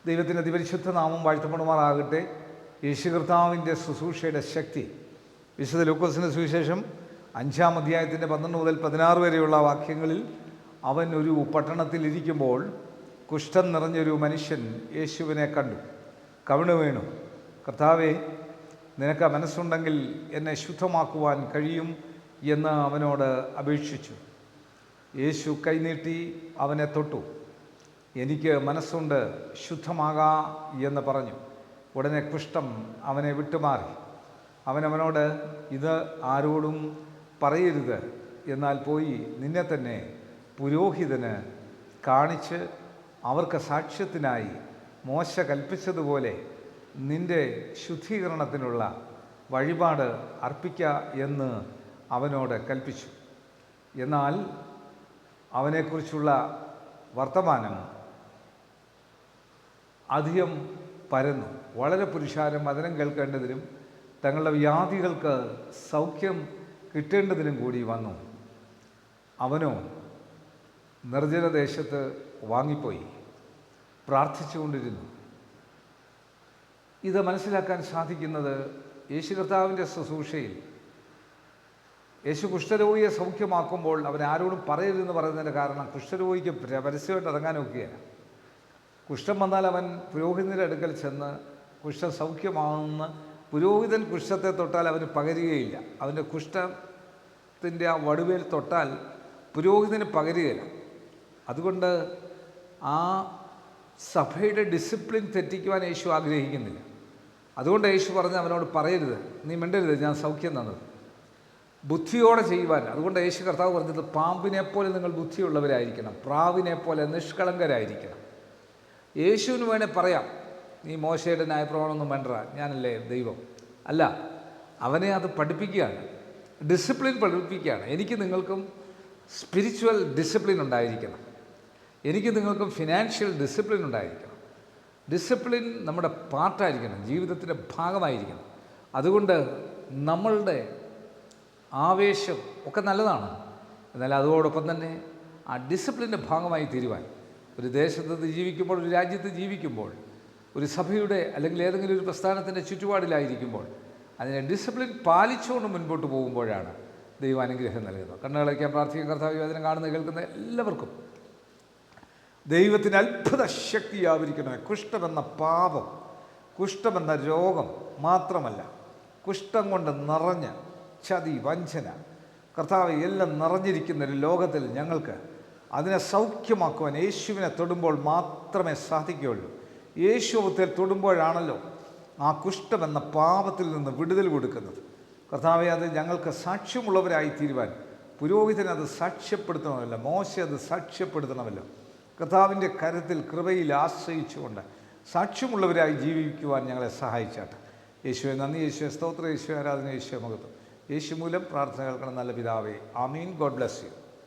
ദൈവത്തിൻ്റെ അതിപരിശുദ്ധ നാമം വാഴ്ത്തപ്പെടുമാറാകട്ടെ. യേശു കർത്താവിൻ്റെ ശുശ്രൂഷയുടെ ശക്തി വിശുദ്ധ ലൂക്കോസിൻ്റെ സുവിശേഷം 5-ാം അധ്യായത്തിൻ്റെ 12 മുതൽ 16 വരെയുള്ള വാക്യങ്ങളിൽ അവൻ ഒരു പട്ടണത്തിലിരിക്കുമ്പോൾ കുഷ്ഠം നിറഞ്ഞൊരു മനുഷ്യൻ യേശുവിനെ കണ്ടു. കവിണ് വീണു, കർത്താവേ, നിനക്ക് മനസ്സുണ്ടെങ്കിൽ എന്നെ ശുദ്ധമാക്കുവാൻ കഴിയും എന്ന് അവനോട് അപേക്ഷിച്ചു. യേശു കൈനീട്ടി അവനെ തൊട്ടു. എനിക്ക് മനസ്സുണ്ട്, ശുദ്ധമാകാ എന്ന് പറഞ്ഞു. ഉടനെ കുഷ്ഠം അവനെ വിട്ടുമാറി. അവനവനോട്, ഇത് ആരോടും പറയരുത്, എന്നാൽ പോയി നിന്നെ തന്നെ പുരോഹിതന് കാണിച്ച് അവർക്ക് സാക്ഷ്യത്തിനായി മോശ കൽപ്പിച്ചതുപോലെ നിന്റെ ശുദ്ധീകരണത്തിനുള്ള വഴിപാട് അർപ്പിക്ക എന്ന് അവനോട് കൽപ്പിച്ചു. എന്നാൽ അവനെക്കുറിച്ചുള്ള വർത്തമാനം അധികം പരന്നു. വളരെ പുരുഷാരം വചനം കേൾക്കേണ്ടതിനും തങ്ങളുടെ വ്യാധികൾക്ക് സൗഖ്യം കിട്ടേണ്ടതിനും കൂടി വന്നു. അവനോ നിർജ്ജനദേശത്ത് വാങ്ങിപ്പോയി പ്രാർത്ഥിച്ചുകൊണ്ടിരുന്നു. ഇത് മനസ്സിലാക്കാൻ സാധിക്കുന്നത് യേശു കർത്താവിൻ്റെ ശുശ്രൂഷയിൽ യേശു കുഷ്ഠരോഗിയെ സൗഖ്യമാക്കുമ്പോൾ അവൻ ആരോടും പറയരുതെന്ന് പറയുന്നതിൻ്റെ കാരണം കുഷ്ഠരോഗിക്ക് പരസ്യമായിട്ട് ഇറങ്ങാനൊക്കെയാണ്. കുഷ്ഠം വന്നാൽ അവൻ പുരോഹിതൻ്റെ അടുക്കൽ ചെന്ന് കുഷ്ഠം സൗഖ്യമാകുന്ന പുരോഹിതൻ കുഷ്ഠത്തെ തൊട്ടാൽ അവന് പകരുകയില്ല. അവൻ്റെ കുഷ്ഠത്തിൻ്റെ ആ വടുവേൽ തൊട്ടാൽ പുരോഹിതന് പകരുകയില്ല. അതുകൊണ്ട് ആ സഭയുടെ ഡിസിപ്ലിൻ തെറ്റിക്കുവാൻ യേശു ആഗ്രഹിക്കുന്നില്ല. അതുകൊണ്ട് യേശു പറഞ്ഞ് അവനോട് പറയരുത്, നീ മിണ്ടരുത്, ഞാൻ സൗഖ്യം തന്നത്. ബുദ്ധിയോടെ ചെയ്യുവാൻ. അതുകൊണ്ട് യേശു കർത്താവ് പറഞ്ഞത്, പാമ്പിനെപ്പോലെ നിങ്ങൾ ബുദ്ധിയുള്ളവരായിരിക്കണം, പ്രാവിനെപ്പോലെ നിഷ്കളങ്കരായിരിക്കണം. യേശുവിന് വേണേൽ പറയാം, നീ മോശയുടെ ന്യായപ്രമാണമൊന്നും വേണ്ട, ഞാനല്ലേ ദൈവം. അല്ല, അവനെ അത് പഠിപ്പിക്കുകയാണ്, ഡിസിപ്ലിൻ പഠിപ്പിക്കുകയാണ്. എനിക്ക് നിങ്ങൾക്കും സ്പിരിച്വൽ ഡിസിപ്ലിൻ ഉണ്ടായിരിക്കണം, എനിക്ക് നിങ്ങൾക്കും ഫിനാൻഷ്യൽ ഡിസിപ്ലിൻ ഉണ്ടായിരിക്കണം. ഡിസിപ്ലിൻ നമ്മുടെ പാർട്ടായിരിക്കണം, ജീവിതത്തിൻ്റെ ഭാഗമായിരിക്കണം. അതുകൊണ്ട് നമ്മളുടെ ആവേശം ഒക്കെ നല്ലതാണ്, എന്നാൽ അതോടൊപ്പം തന്നെ ആ ഡിസിപ്ലിൻ്റെ ഭാഗമായി തീരുവാൻ, ഒരു ദേശത്ത് ജീവിക്കുമ്പോൾ, ഒരു രാജ്യത്ത് ജീവിക്കുമ്പോൾ, ഒരു സഭയുടെ അല്ലെങ്കിൽ ഏതെങ്കിലും ഒരു പ്രസ്ഥാനത്തിൻ്റെ ചുറ്റുപാടിലായിരിക്കുമ്പോൾ അതിനെ ഡിസിപ്ലിൻ പാലിച്ചുകൊണ്ട് മുൻപോട്ട് പോകുമ്പോഴാണ് ദൈവം അനുഗ്രഹം നൽകുന്നത്. കണ്ണുകളയ്ക്കാൻ പ്രാർത്ഥിക്കാൻ കർത്താവ് വചനം കാണുന്ന കേൾക്കുന്ന എല്ലാവർക്കും ദൈവത്തിന് അത്ഭുത ശക്തിയായിരിക്കണമേ. കുഷ്ഠമെന്ന പാപം, കുഷ്ഠമെന്ന രോഗം മാത്രമല്ല, കുഷ്ഠം കൊണ്ട് നിറഞ്ഞ ചതി, വഞ്ചന, കർത്താവ് എല്ലാം നിറഞ്ഞിരിക്കുന്ന ഒരു ലോകത്തിൽ ഞങ്ങൾക്ക് അതിനെ സൗഖ്യമാക്കുവാൻ യേശുവിനെ തൊടുമ്പോൾ മാത്രമേ സാധിക്കുകയുള്ളൂ. യേശുവിനെ തൊടുമ്പോഴാണല്ലോ ആ കുഷ്ഠമെന്ന പാപത്തിൽ നിന്ന് വിടുതൽ കൊടുക്കുന്നത്. കർത്താവെ, അത് ഞങ്ങൾക്ക് സാക്ഷ്യമുള്ളവരായി തീരുവാൻ പുരോഹിതൻ അത് സാക്ഷ്യപ്പെടുത്തണമല്ലോ, മോശ അത് സാക്ഷ്യപ്പെടുത്തണമല്ലോ. കർത്താവിൻ്റെ കരത്തിൽ കൃപയിൽ ആശ്രയിച്ചുകൊണ്ട് സാക്ഷ്യമുള്ളവരായി ജീവിക്കുവാൻ ഞങ്ങളെ സഹായിച്ചാട്ടെ. യേശുവെ നന്ദി, യേശുവെ സ്തോത്രം, യേശുവെ ആരാധന, യേശുവെ മഹത്വം. യേശു മൂലം പ്രാർത്ഥന കേൾക്കണം നല്ല പിതാവേ. ആമീൻ. God bless U.